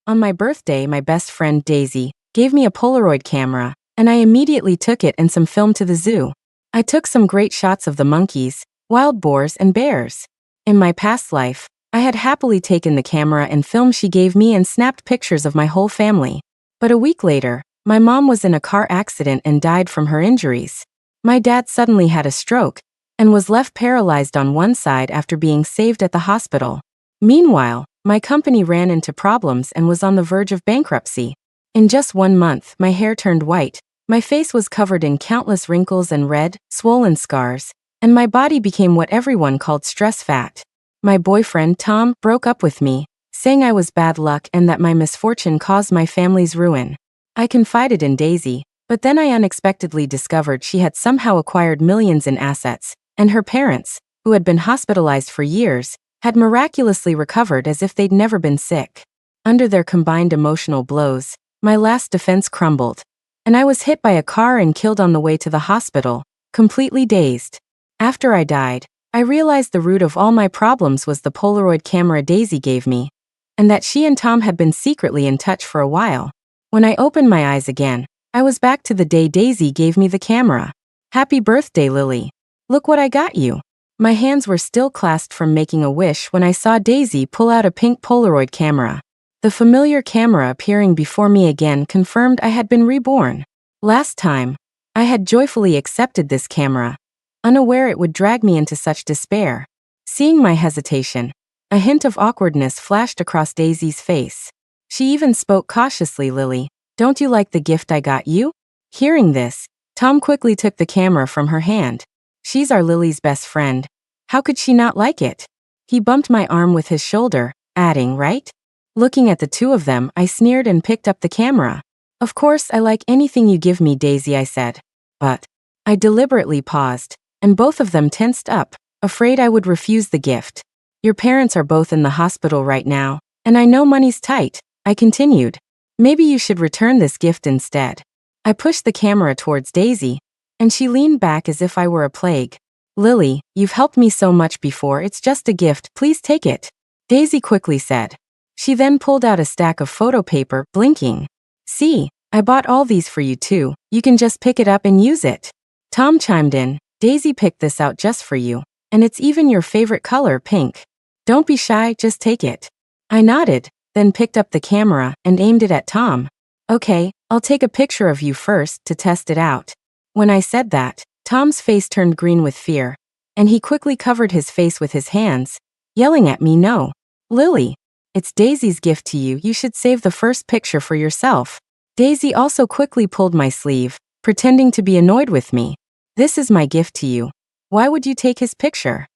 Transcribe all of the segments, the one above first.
On my birthday, my best friend Daisy gave me a Polaroid camera, and I immediately took it and some film to the zoo. I took some great shots of the monkeys, wild boars, and bears. In my past life, I had happily taken the camera and film she gave me and snapped pictures of my whole family. But a week later, my mom was in a car accident and died from her injuries. My dad suddenly had a stroke and was left paralyzed on one side after being saved at the hospital. Meanwhile, my company ran into problems and was on the verge of bankruptcy. In just 1 month, my hair turned white, my face was covered in countless wrinkles and red, swollen scars, and my body became what everyone called stress fat. My boyfriend, Tom, broke up with me, saying I was bad luck and that my misfortune caused my family's ruin. I confided in Daisy, but then I unexpectedly discovered she had somehow acquired millions in assets, and her parents, who had been hospitalized for years, had miraculously recovered as if they'd never been sick. Under their combined emotional blows, my last defense crumbled, and I was hit by a car and killed on the way to the hospital, completely dazed. After I died, I realized the root of all my problems was the Polaroid camera Daisy gave me, and that she and Tom had been secretly in touch for a while. When I opened my eyes again, I was back to the day Daisy gave me the camera. Happy birthday, Lily. Look what I got you. My hands were still clasped from making a wish when I saw Daisy pull out a pink Polaroid camera. The familiar camera appearing before me again confirmed I had been reborn. Last time, I had joyfully accepted this camera, unaware it would drag me into such despair. Seeing my hesitation, a hint of awkwardness flashed across Daisy's face. She even spoke cautiously, Lily, don't you like the gift I got you? Hearing this, Tom quickly took the camera from her hand. She's our Lily's best friend. How could she not like it? He bumped my arm with his shoulder, adding, right? Looking at the two of them, I sneered and picked up the camera. Of course, I like anything you give me, Daisy, I said. But I deliberately paused, and both of them tensed up, afraid I would refuse the gift. Your parents are both in the hospital right now, and I know money's tight, I continued. Maybe you should return this gift instead. I pushed the camera towards Daisy, and she leaned back as if I were a plague. Lily, you've helped me so much before, it's just a gift, please take it. Daisy quickly said. She then pulled out a stack of photo paper, blinking. See, I bought all these for you too, you can just pick it up and use it. Tom chimed in, Daisy picked this out just for you, and it's even your favorite color, pink. Don't be shy, just take it. I nodded, then picked up the camera and aimed it at Tom. Okay, I'll take a picture of you first to test it out. When I said that, Tom's face turned green with fear, and he quickly covered his face with his hands, yelling at me, no. Lily, it's Daisy's gift to you, you should save the first picture for yourself. Daisy also quickly pulled my sleeve, pretending to be annoyed with me. This is my gift to you. Why would you take his picture?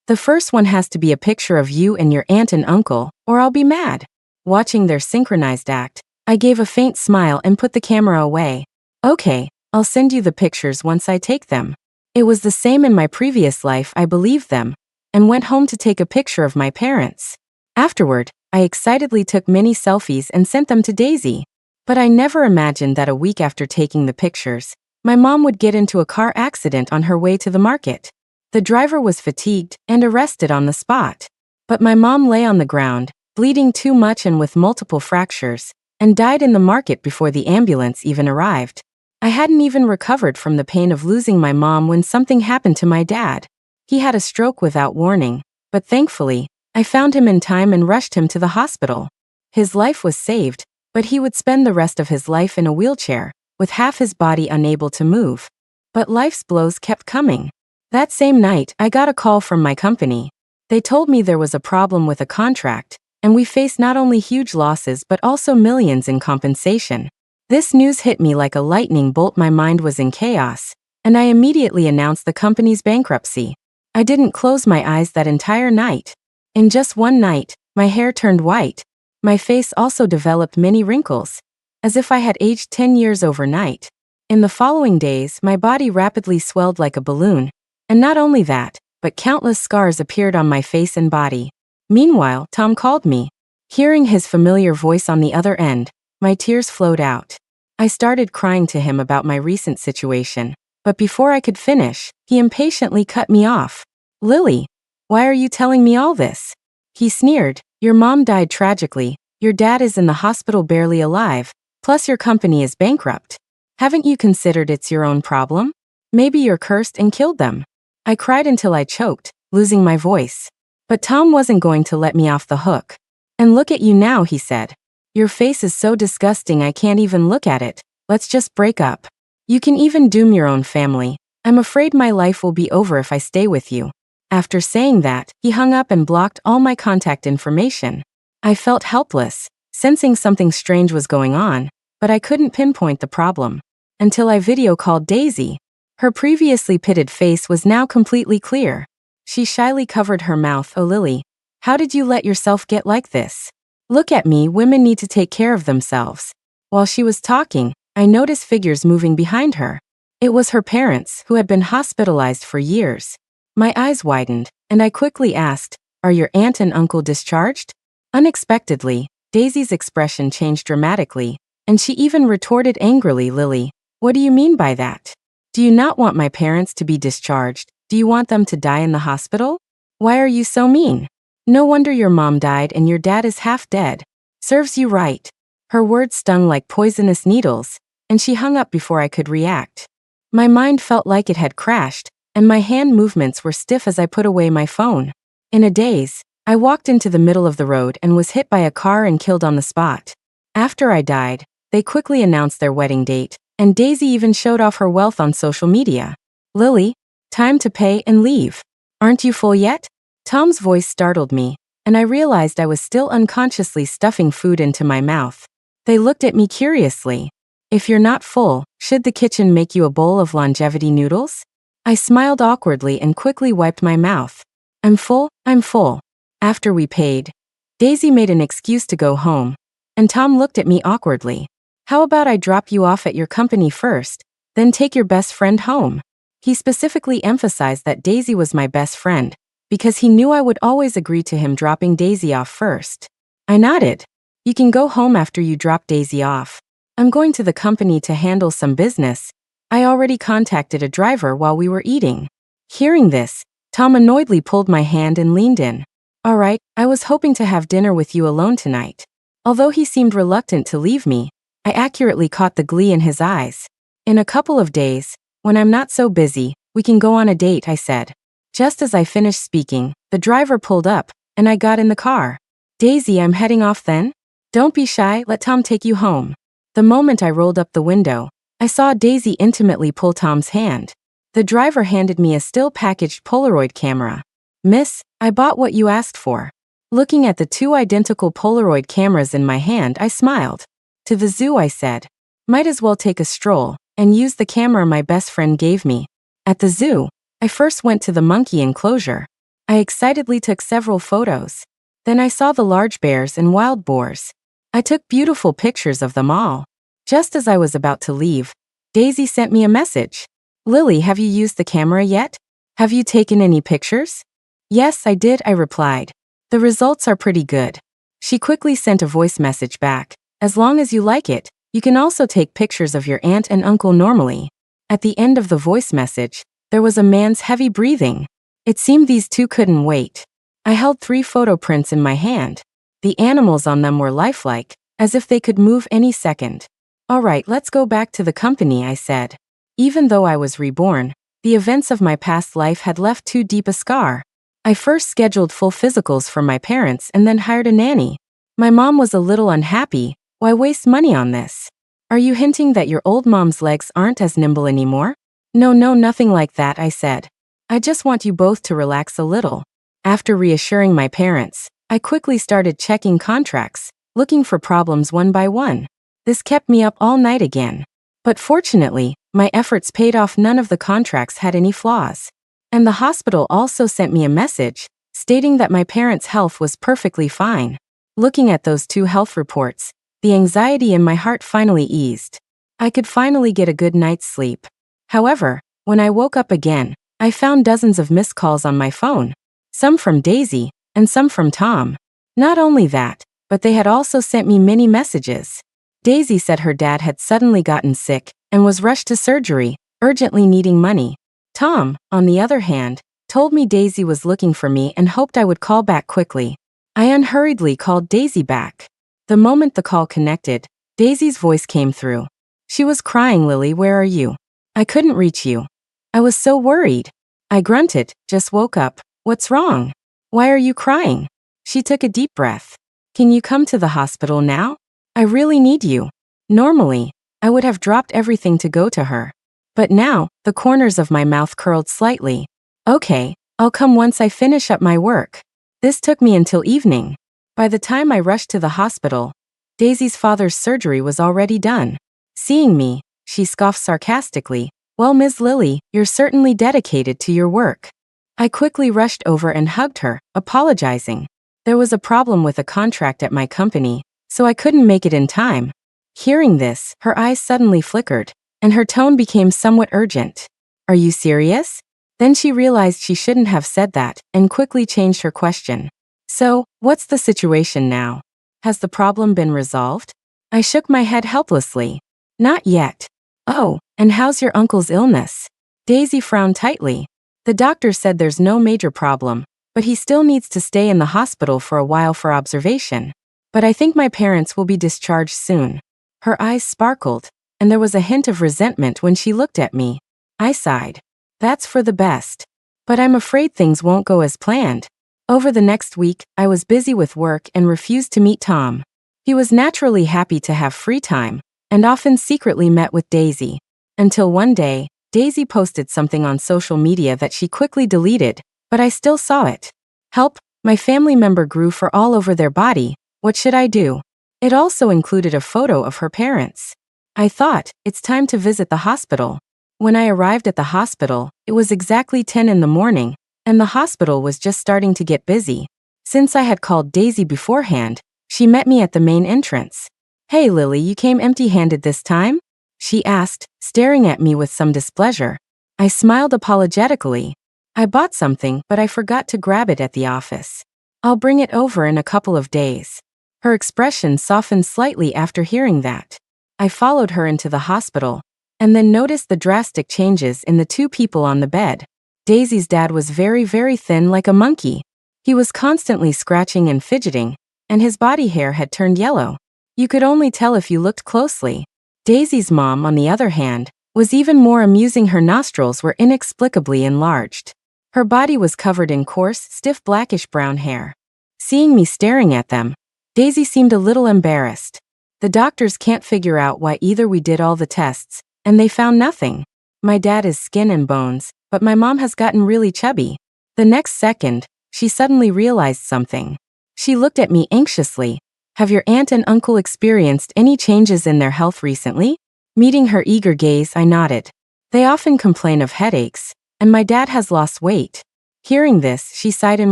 The first one has to be a picture of you and your aunt and uncle, or I'll be mad. Watching their synchronized act, I gave a faint smile and put the camera away. Okay, I'll send you the pictures once I take them. It was the same in my previous life, I believed them, and went home to take a picture of my parents. Afterward, I excitedly took many selfies and sent them to Daisy. But I never imagined that a week after taking the pictures, my mom would get into a car accident on her way to the market. The driver was fatigued and arrested on the spot. But my mom lay on the ground, bleeding too much and with multiple fractures, and died in the market before the ambulance even arrived. I hadn't even recovered from the pain of losing my mom when something happened to my dad. He had a stroke without warning, but thankfully, I found him in time and rushed him to the hospital. His life was saved, but he would spend the rest of his life in a wheelchair, with half his body unable to move. But life's blows kept coming. That same night, I got a call from my company. They told me there was a problem with a contract, and we faced not only huge losses but also millions in compensation. This news hit me like a lightning bolt. My mind was in chaos, and I immediately announced the company's bankruptcy. I didn't close my eyes that entire night. In just one night, my hair turned white. My face also developed many wrinkles, as if I had aged 10 years overnight. In the following days, my body rapidly swelled like a balloon, and not only that, but countless scars appeared on my face and body. Meanwhile, Tom called me. Hearing his familiar voice on the other end, my tears flowed out. I started crying to him about my recent situation, but before I could finish, he impatiently cut me off. Lily, why are you telling me all this? He sneered, your mom died tragically, Your dad is in the hospital barely alive, plus your company is bankrupt. Haven't you considered it's your own problem? Maybe you're cursed and killed them. I cried until I choked, losing my voice. But Tom wasn't going to let me off the hook. And look at you now, he said. Your face is so disgusting I can't even look at it. Let's just break up. You can even doom your own family. I'm afraid my life will be over if I stay with you. After saying that, he hung up and blocked all my contact information. I felt helpless, sensing something strange was going on, but I couldn't pinpoint the problem. Until I video called Daisy. Her previously pitted face was now completely clear. She shyly covered her mouth. Oh Lily, how did you let yourself get like this? Look at me, women need to take care of themselves. While she was talking, I noticed figures moving behind her. It was her parents, who had been hospitalized for years. My eyes widened, and I quickly asked, are your aunt and uncle discharged? Unexpectedly, Daisy's expression changed dramatically, and she even retorted angrily, Lily, what do you mean by that? Do you not want my parents to be discharged? Do you want them to die in the hospital? Why are you so mean? No wonder your mom died and your dad is half dead. Serves you right. Her words stung like poisonous needles, and she hung up before I could react. My mind felt like it had crashed, and my hand movements were stiff as I put away my phone. In a daze, I walked into the middle of the road and was hit by a car and killed on the spot. After I died, they quickly announced their wedding date, and Daisy even showed off her wealth on social media. Lily, time to pay and leave. Aren't you full yet? Tom's voice startled me, and I realized I was still unconsciously stuffing food into my mouth. They looked at me curiously. If you're not full, should the kitchen make you a bowl of longevity noodles? I smiled awkwardly and quickly wiped my mouth. I'm full, I'm full. After we paid, Daisy made an excuse to go home, and Tom looked at me awkwardly. How about I drop you off at your company first, then take your best friend home? He specifically emphasized that Daisy was my best friend, because he knew I would always agree to him dropping Daisy off first. I nodded. You can go home after you drop Daisy off. I'm going to the company to handle some business. I already contacted a driver while we were eating. Hearing this, Tom annoyedly pulled my hand and leaned in. All right, I was hoping to have dinner with you alone tonight. Although he seemed reluctant to leave me, I accurately caught the glee in his eyes. In a couple of days, when I'm not so busy, we can go on a date, I said. Just as I finished speaking, the driver pulled up, and I got in the car. Daisy, I'm heading off then? Don't be shy, let Tom take you home. The moment I rolled up the window, I saw Daisy intimately pull Tom's hand. The driver handed me a still-packaged Polaroid camera. Miss, I bought what you asked for. Looking at the two identical Polaroid cameras in my hand, I smiled. To the zoo, I said. Might as well take a stroll, and use the camera my best friend gave me. At the zoo, I first went to the monkey enclosure. I excitedly took several photos. Then I saw the large bears and wild boars. I took beautiful pictures of them all. Just as I was about to leave, Daisy sent me a message. Lily, have you used the camera yet? Have you taken any pictures? Yes, I did, I replied. The results are pretty good. She quickly sent a voice message back. As long as you like it, you can also take pictures of your aunt and uncle normally. At the end of the voice message, there was a man's heavy breathing. It seemed these two couldn't wait. I held 3 photo prints in my hand. The animals on them were lifelike, as if they could move any second. All right, let's go back to the company, I said. Even though I was reborn, the events of my past life had left too deep a scar. I first scheduled full physicals for my parents and then hired a nanny. My mom was a little unhappy. Why waste money on this? Are you hinting that your old mom's legs aren't as nimble anymore? No, nothing like that, I said. I just want you both to relax a little. After reassuring my parents, I quickly started checking contracts, looking for problems one by one. This kept me up all night again. But fortunately, my efforts paid off. None of the contracts had any flaws. And the hospital also sent me a message, stating that my parents' health was perfectly fine. Looking at those 2 health reports, the anxiety in my heart finally eased. I could finally get a good night's sleep. However, when I woke up again, I found dozens of missed calls on my phone. Some from Daisy, and some from Tom. Not only that, but they had also sent me many messages. Daisy said her dad had suddenly gotten sick, and was rushed to surgery, urgently needing money. Tom, on the other hand, told me Daisy was looking for me and hoped I would call back quickly. I unhurriedly called Daisy back. The moment the call connected, Daisy's voice came through. She was crying. Lily, where are you? I couldn't reach you. I was so worried. I grunted, just woke up. What's wrong? Why are you crying? She took a deep breath. Can you come to the hospital now? I really need you. Normally, I would have dropped everything to go to her. But now, the corners of my mouth curled slightly. Okay, I'll come once I finish up my work. This took me until evening. By the time I rushed to the hospital, Daisy's father's surgery was already done. Seeing me, she scoffed sarcastically. Well, Ms. Lily, you're certainly dedicated to your work. I quickly rushed over and hugged her, apologizing. There was a problem with a contract at my company, so I couldn't make it in time. Hearing this, her eyes suddenly flickered, and her tone became somewhat urgent. Are you serious? Then she realized she shouldn't have said that, and quickly changed her question. So, what's the situation now? Has the problem been resolved? I shook my head helplessly. Not yet. Oh, and how's your uncle's illness? Daisy frowned tightly. The doctor said there's no major problem, but he still needs to stay in the hospital for a while for observation. But I think my parents will be discharged soon. Her eyes sparkled, and there was a hint of resentment when she looked at me. I sighed. That's for the best. But I'm afraid things won't go as planned. Over the next week, I was busy with work and refused to meet Tom. He was naturally happy to have free time, and often secretly met with Daisy. Until one day, Daisy posted something on social media that she quickly deleted, but I still saw it. Help, my family member grew for all over their body. What should I do? It also included a photo of her parents. I thought, it's time to visit the hospital. When I arrived at the hospital, it was exactly 10 in the morning, and the hospital was just starting to get busy. Since I had called Daisy beforehand, she met me at the main entrance. Hey Lily, you came empty-handed this time? She asked, staring at me with some displeasure. I smiled apologetically. I bought something, but I forgot to grab it at the office. I'll bring it over in a couple of days. Her expression softened slightly after hearing that. I followed her into the hospital, and then noticed the drastic changes in the two people on the bed. Daisy's dad was very, very thin like a monkey. He was constantly scratching and fidgeting, and his body hair had turned yellow. You could only tell if you looked closely. Daisy's mom, on the other hand, was even more amusing. Her nostrils were inexplicably enlarged. Her body was covered in coarse, stiff blackish-brown hair. Seeing me staring at them, Daisy seemed a little embarrassed. The doctors can't figure out why either. We did all the tests, and they found nothing. My dad is skin and bones, but my mom has gotten really chubby. The next second, she suddenly realized something. She looked at me anxiously. Have your aunt and uncle experienced any changes in their health recently? Meeting her eager gaze, I nodded. They often complain of headaches, and my dad has lost weight. Hearing this, she sighed in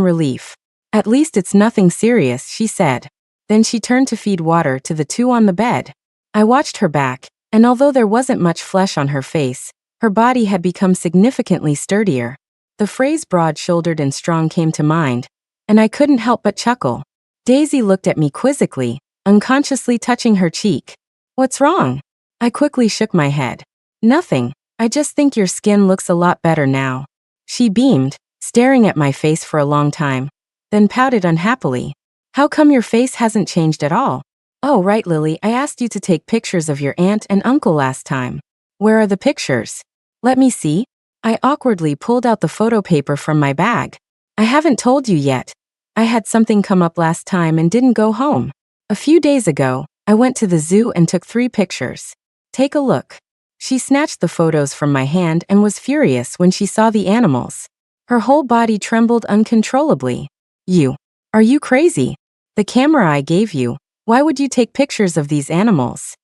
relief. At least it's nothing serious, she said. Then she turned to feed water to the two on the bed. I watched her back, and although there wasn't much flesh on her face, her body had become significantly sturdier. The phrase broad-shouldered and strong came to mind, and I couldn't help but chuckle. Daisy looked at me quizzically, unconsciously touching her cheek. What's wrong? I quickly shook my head. Nothing, I just think your skin looks a lot better now. She beamed, staring at my face for a long time, then pouted unhappily. How come your face hasn't changed at all? Oh right Lily, I asked you to take pictures of your aunt and uncle last time. Where are the pictures? Let me see. I awkwardly pulled out the photo paper from my bag. I haven't told you yet. I had something come up last time and didn't go home. A few days ago, I went to the zoo and took 3 pictures. Take a look. She snatched the photos from my hand and was furious when she saw the animals. Her whole body trembled uncontrollably. Are you crazy? The camera I gave you, why would you take pictures of these animals?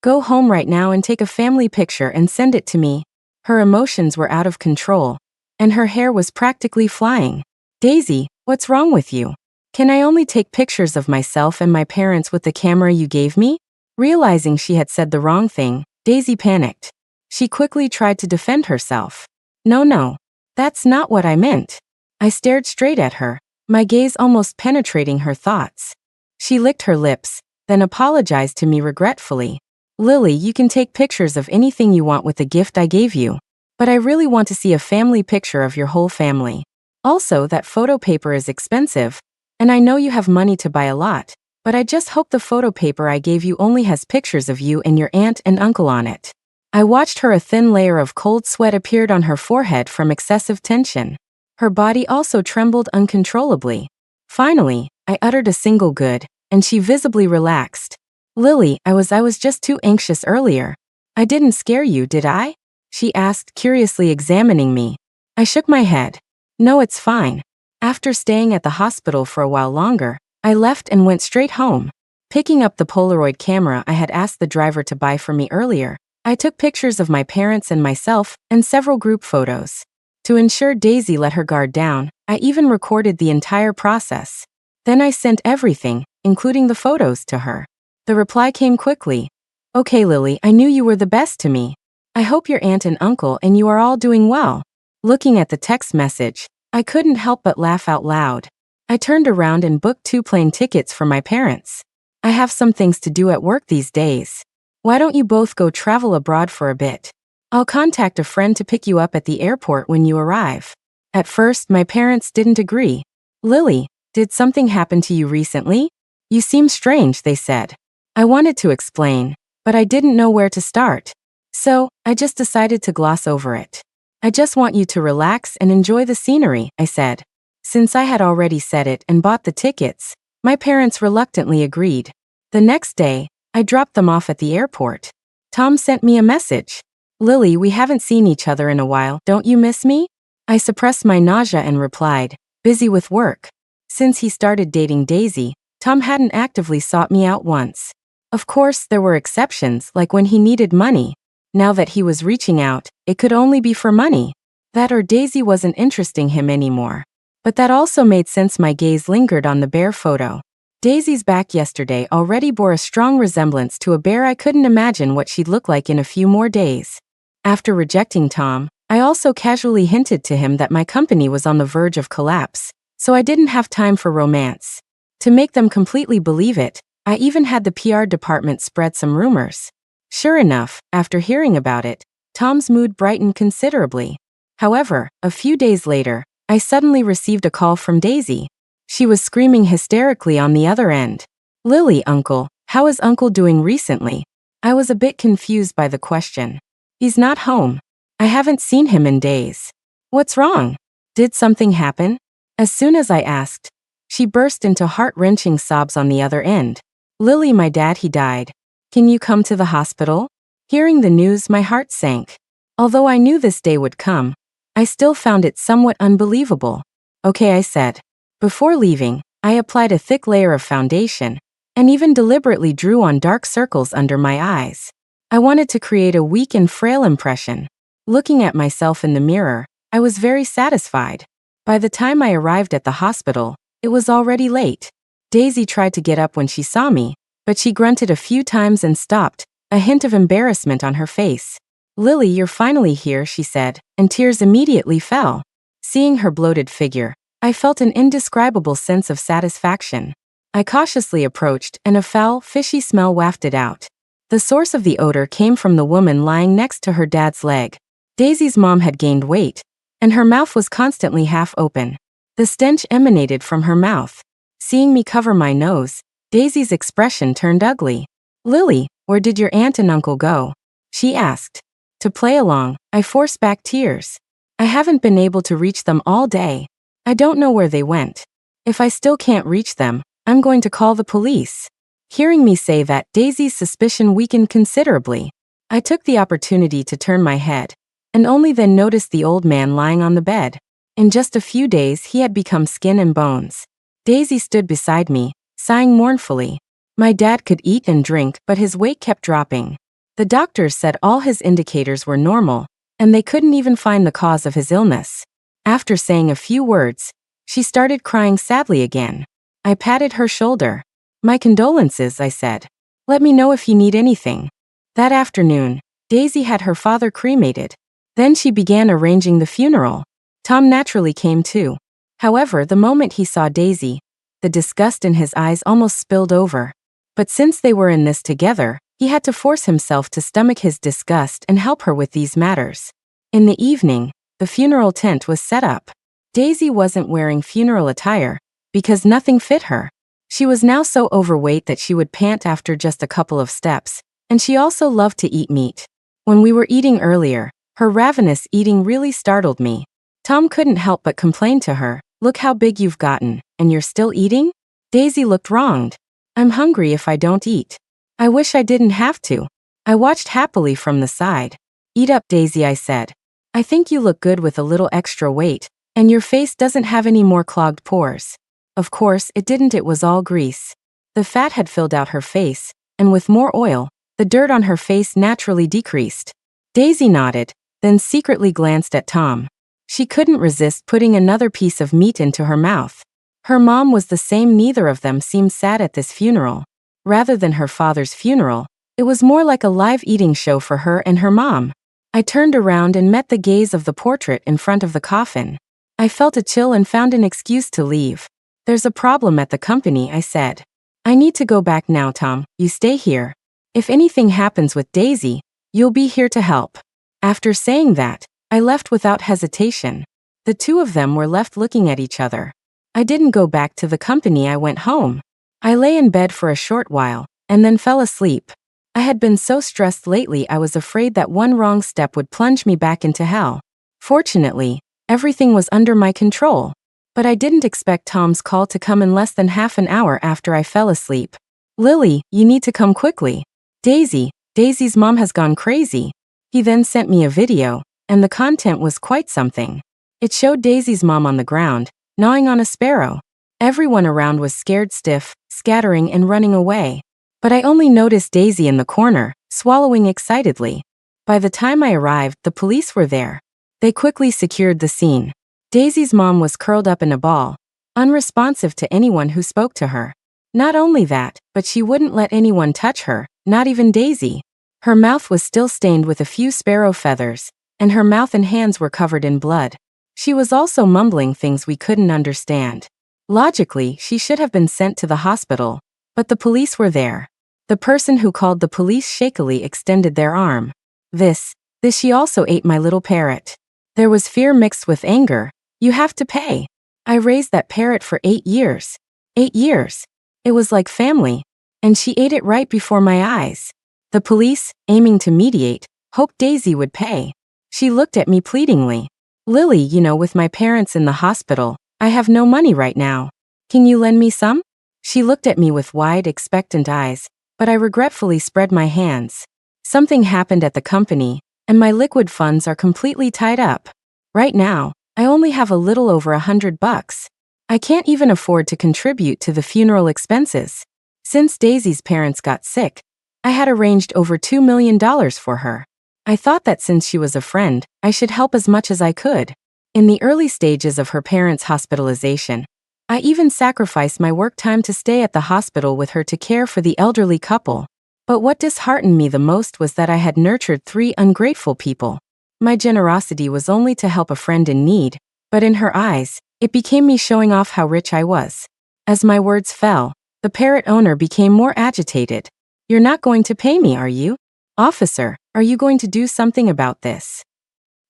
Go home right now and take a family picture and send it to me. Her emotions were out of control, and her hair was practically flying. Daisy, what's wrong with you? Can I only take pictures of myself and my parents with the camera you gave me? Realizing she had said the wrong thing, Daisy panicked. She quickly tried to defend herself. No, that's not what I meant. I stared straight at her, my gaze almost penetrating her thoughts. She licked her lips, then apologized to me regretfully. Lily, you can take pictures of anything you want with the gift I gave you, but I really want to see a family picture of your whole family. Also, that photo paper is expensive, and I know you have money to buy a lot, but I just hope the photo paper I gave you only has pictures of you and your aunt and uncle on it. I watched her. A thin layer of cold sweat appeared on her forehead from excessive tension. Her body also trembled uncontrollably. Finally, I uttered a single good, and she visibly relaxed. Lily, I was just too anxious earlier. I didn't scare you, did I? She asked, curiously examining me. I shook my head. No, it's fine. After staying at the hospital for a while longer, I left and went straight home. Picking up the Polaroid camera I had asked the driver to buy for me earlier, I took pictures of my parents and myself and several group photos. To ensure Daisy let her guard down, I even recorded the entire process. Then I sent everything, including the photos, to her. The reply came quickly. Okay, Lily, I knew you were the best to me. I hope your aunt and uncle and you are all doing well. Looking at the text message, I couldn't help but laugh out loud. I turned around and booked 2 plane tickets for my parents. I have some things to do at work these days. Why don't you both go travel abroad for a bit? I'll contact a friend to pick you up at the airport when you arrive. At first, my parents didn't agree. Lily, did something happen to you recently? You seem strange, they said. I wanted to explain, but I didn't know where to start. So, I just decided to gloss over it. I just want you to relax and enjoy the scenery, I said. Since I had already said it and bought the tickets, my parents reluctantly agreed. The next day, I dropped them off at the airport. Tom sent me a message. Lily, we haven't seen each other in a while, don't you miss me? I suppressed my nausea and replied, busy with work. Since he started dating Daisy, Tom hadn't actively sought me out once. Of course, there were exceptions, like when he needed money. Now that he was reaching out, it could only be for money. That or Daisy wasn't interesting him anymore. But that also made sense. My gaze lingered on the bear photo. Daisy's back yesterday already bore a strong resemblance to a bear. I couldn't imagine what she'd look like in a few more days. After rejecting Tom, I also casually hinted to him that my company was on the verge of collapse, so I didn't have time for romance. To make them completely believe it, I even had the PR department spread some rumors. Sure enough, after hearing about it, Tom's mood brightened considerably. However, a few days later, I suddenly received a call from Daisy. She was screaming hysterically on the other end. Lily, Uncle, how is Uncle doing recently? I was a bit confused by the question. He's not home. I haven't seen him in days. What's wrong? Did something happen? As soon as I asked, she burst into heart-wrenching sobs on the other end. Lily, my dad, he died. Can you come to the hospital? Hearing the news, my heart sank. Although I knew this day would come, I still found it somewhat unbelievable. Okay, I said. Before leaving, I applied a thick layer of foundation, and even deliberately drew on dark circles under my eyes. I wanted to create a weak and frail impression. Looking at myself in the mirror, I was very satisfied. By the time I arrived at the hospital, it was already late. Daisy tried to get up when she saw me, but she grunted a few times and stopped, a hint of embarrassment on her face. Lily, you're finally here, she said, and tears immediately fell. Seeing her bloated figure, I felt an indescribable sense of satisfaction. I cautiously approached, and a foul, fishy smell wafted out. The source of the odor came from the woman lying next to her dad's leg. Daisy's mom had gained weight, and her mouth was constantly half open. The stench emanated from her mouth. Seeing me cover my nose, Daisy's expression turned ugly. Lily, where did your aunt and uncle go? She asked. To play along, I forced back tears. I haven't been able to reach them all day. I don't know where they went. If I still can't reach them, I'm going to call the police. Hearing me say that, Daisy's suspicion weakened considerably. I took the opportunity to turn my head, and only then noticed the old man lying on the bed. In just a few days, he had become skin and bones. Daisy stood beside me, sighing mournfully. My dad could eat and drink, but his weight kept dropping. The doctors said all his indicators were normal, and they couldn't even find the cause of his illness. After saying a few words, she started crying sadly again. I patted her shoulder. My condolences, I said. Let me know if you need anything. That afternoon, Daisy had her father cremated. Then she began arranging the funeral. Tom naturally came too. However, the moment he saw Daisy, the disgust in his eyes almost spilled over. But since they were in this together, he had to force himself to stomach his disgust and help her with these matters. In the evening, the funeral tent was set up. Daisy wasn't wearing funeral attire, because nothing fit her. She was now so overweight that she would pant after just a couple of steps, and she also loved to eat meat. When we were eating earlier, her ravenous eating really startled me. Tom couldn't help but complain to her, "Look how big you've gotten, and you're still eating?" Daisy looked wronged. "I'm hungry if I don't eat. I wish I didn't have to." I watched happily from the side. "Eat up, Daisy," I said. "I think you look good with a little extra weight, and your face doesn't have any more clogged pores." Of course, it didn't, it was all grease. The fat had filled out her face, and with more oil, the dirt on her face naturally decreased. Daisy nodded, then secretly glanced at Tom. She couldn't resist putting another piece of meat into her mouth. Her mom was the same, neither of them seemed sad at this funeral. Rather than her father's funeral, it was more like a live eating show for her and her mom. I turned around and met the gaze of the portrait in front of the coffin. I felt a chill and found an excuse to leave. "There's a problem at the company," I said. "I need to go back now, Tom. You stay here. If anything happens with Daisy, you'll be here to help." After saying that, I left without hesitation. The two of them were left looking at each other. I didn't go back to the company, I went home. I lay in bed for a short while, and then fell asleep. I had been so stressed lately I was afraid that one wrong step would plunge me back into hell. Fortunately, everything was under my control. But I didn't expect Tom's call to come in less than half an hour after I fell asleep. "Lily, you need to come quickly. Daisy's mom has gone crazy." He then sent me a video, and the content was quite something. It showed Daisy's mom on the ground, gnawing on a sparrow. Everyone around was scared stiff, scattering and running away. But I only noticed Daisy in the corner, swallowing excitedly. By the time I arrived, the police were there. They quickly secured the scene. Daisy's mom was curled up in a ball, unresponsive to anyone who spoke to her. Not only that, but she wouldn't let anyone touch her, not even Daisy. Her mouth was still stained with a few sparrow feathers, and her mouth and hands were covered in blood. She was also mumbling things we couldn't understand. Logically, she should have been sent to the hospital, but the police were there. The person who called the police shakily extended their arm. This she also ate my little parrot. There was fear mixed with anger. "You have to pay." I raised that parrot for 8 years. 8 years. It was like family. And she ate it right before my eyes. The police, aiming to mediate, hoped Daisy would pay. She looked at me pleadingly. "Lily, with my parents in the hospital, I have no money right now. Can you lend me some?" She looked at me with wide, expectant eyes, but I regretfully spread my hands. "Something happened at the company, and my liquid funds are completely tied up. Right now, I only have a little over $100. I can't even afford to contribute to the funeral expenses. Since Daisy's parents got sick, I had arranged over $2 million for her. I thought that since she was a friend, I should help as much as I could. In the early stages of her parents' hospitalization, I even sacrificed my work time to stay at the hospital with her to care for the elderly couple. But what disheartened me the most was that I had nurtured 3 ungrateful people. My generosity was only to help a friend in need, but in her eyes, it became me showing off how rich I was. As my words fell, the parrot owner became more agitated. "You're not going to pay me, are you? Officer, are you going to do something about this?"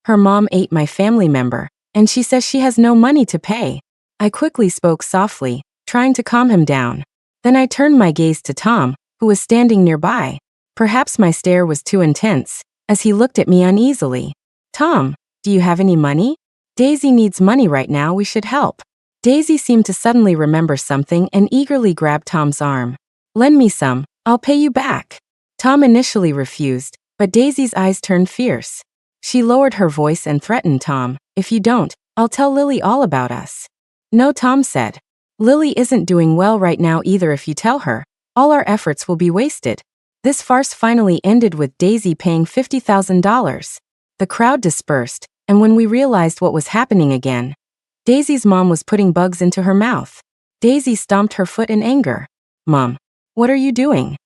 Her mom ate my family member, and she says she has no money to pay. I quickly spoke softly, trying to calm him down. Then I turned my gaze to Tom, who was standing nearby. Perhaps my stare was too intense, as he looked at me uneasily. "Tom, do you have any money? Daisy needs money right now, we should help." Daisy seemed to suddenly remember something and eagerly grabbed Tom's arm. "Lend me some, I'll pay you back." Tom initially refused, but Daisy's eyes turned fierce. She lowered her voice and threatened Tom, "If you don't, I'll tell Lily all about us." "No," Tom said. "Lily isn't doing well right now either. If you tell her, all our efforts will be wasted." This farce finally ended with Daisy paying $50,000. The crowd dispersed, and when we realized what was happening again, Daisy's mom was putting bugs into her mouth. Daisy stomped her foot in anger. "Mom, what are you doing?"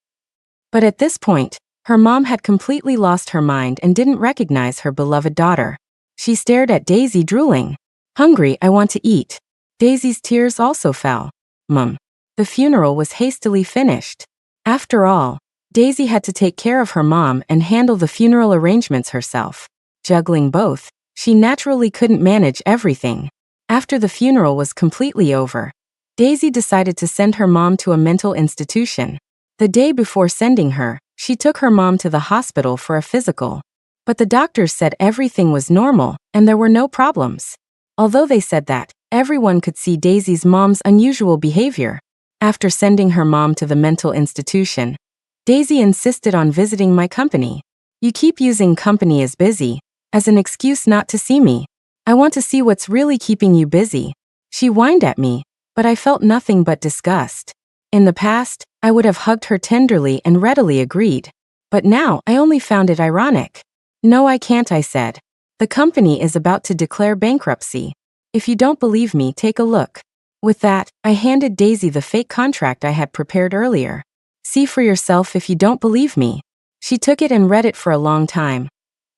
But at this point, her mom had completely lost her mind and didn't recognize her beloved daughter. She stared at Daisy, drooling. "Hungry, I want to eat." Daisy's tears also fell. "Mom." The funeral was hastily finished. After all, Daisy had to take care of her mom and handle the funeral arrangements herself. Juggling both, she naturally couldn't manage everything. After the funeral was completely over, Daisy decided to send her mom to a mental institution. The day before sending her, she took her mom to the hospital for a physical. But the doctors said everything was normal and there were no problems. Although they said that, everyone could see Daisy's mom's unusual behavior. After sending her mom to the mental institution, Daisy insisted on visiting my company. You keep using company as busy as an excuse not to see me. I want to see what's really keeping you busy. She whined at me, but I felt nothing but disgust. In the past, I would have hugged her tenderly and readily agreed. But now, I only found it ironic. No, I can't, I said. The company is about to declare bankruptcy. If you don't believe me, take a look. With that, I handed Daisy the fake contract I had prepared earlier. See for yourself if you don't believe me. She took it and read it for a long time,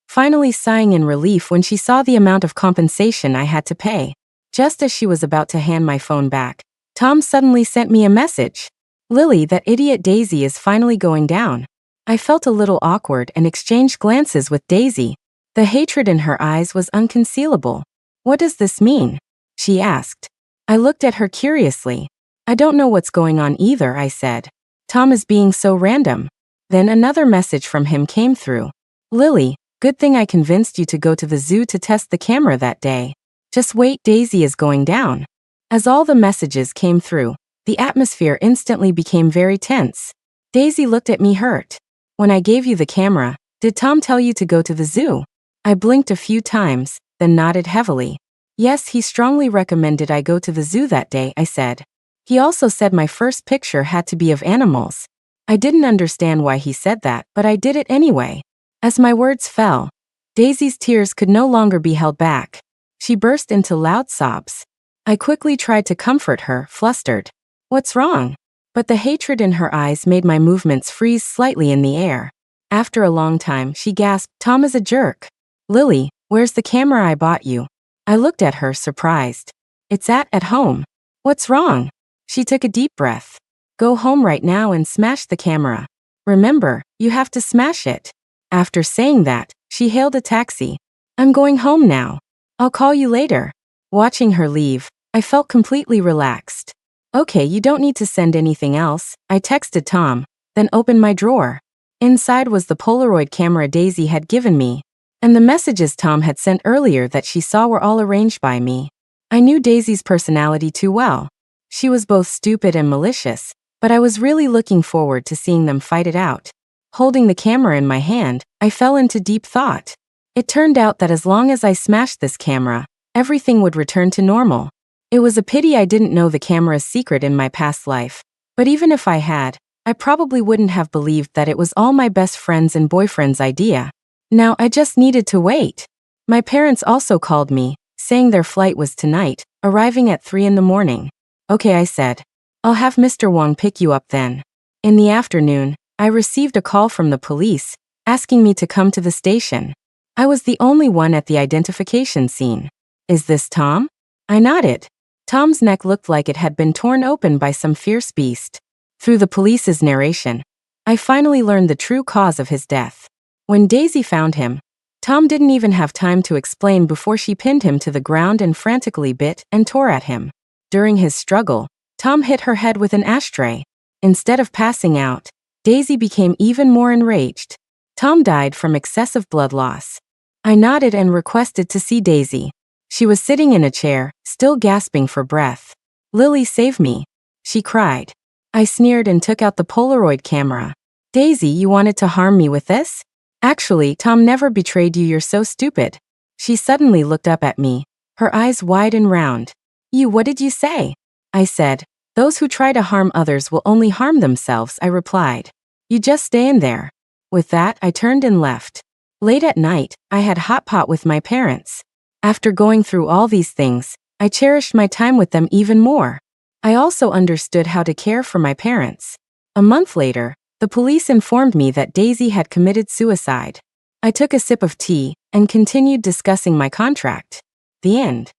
finally sighing in relief when she saw the amount of compensation I had to pay. Just as she was about to hand my phone back, Tom suddenly sent me a message. Lily, that idiot Daisy is finally going down. I felt a little awkward and exchanged glances with Daisy. The hatred in her eyes was unconcealable. What does this mean? She asked. I looked at her curiously. I don't know what's going on either, I said. Tom is being so random. Then another message from him came through. Lily, good thing I convinced you to go to the zoo to test the camera that day. Just wait, Daisy is going down. As all the messages came through, the atmosphere instantly became very tense. Daisy looked at me hurt. When I gave you the camera, did Tom tell you to go to the zoo? I blinked a few times, then nodded heavily. Yes, he strongly recommended I go to the zoo that day, I said. He also said my first picture had to be of animals. I didn't understand why he said that, but I did it anyway. As my words fell, Daisy's tears could no longer be held back. She burst into loud sobs. I quickly tried to comfort her, flustered. What's wrong? But the hatred in her eyes made my movements freeze slightly in the air. After a long time, she gasped, Tom is a jerk. Lily, where's the camera I bought you? I looked at her, surprised. It's at home. What's wrong? She took a deep breath. Go home right now and smash the camera. Remember, you have to smash it. After saying that, she hailed a taxi. I'm going home now. I'll call you later. Watching her leave, I felt completely relaxed. Okay, you don't need to send anything else, I texted Tom, then opened my drawer. Inside was the Polaroid camera Daisy had given me, and the messages Tom had sent earlier that she saw were all arranged by me. I knew Daisy's personality too well. She was both stupid and malicious, but I was really looking forward to seeing them fight it out. Holding the camera in my hand, I fell into deep thought. It turned out that as long as I smashed this camera, everything would return to normal. It was a pity I didn't know the camera's secret in my past life, but even if I had, I probably wouldn't have believed that it was all my best friend's and boyfriend's idea. Now I just needed to wait. My parents also called me, saying their flight was tonight, arriving at 3 in the morning. Okay, I said. I'll have Mr. Wong pick you up then. In the afternoon, I received a call from the police, asking me to come to the station. I was the only one at the identification scene. Is this Tom? I nodded. Tom's neck looked like it had been torn open by some fierce beast. Through the police's narration, I finally learned the true cause of his death. When Daisy found him, Tom didn't even have time to explain before she pinned him to the ground and frantically bit and tore at him. During his struggle, Tom hit her head with an ashtray. Instead of passing out, Daisy became even more enraged. Tom died from excessive blood loss. I nodded and requested to see Daisy. She was sitting in a chair, still gasping for breath. Lily, save me, she cried. I sneered and took out the Polaroid camera. Daisy, you wanted to harm me with this? Actually, Tom never betrayed you, you're so stupid. She suddenly looked up at me, her eyes wide and round. What did you say? I said. Those who try to harm others will only harm themselves, I replied. You just stay in there. With that, I turned and left. Late at night, I had hot pot with my parents. After going through all these things, I cherished my time with them even more. I also understood how to care for my parents. A month later, the police informed me that Daisy had committed suicide. I took a sip of tea and continued discussing my contract. The end.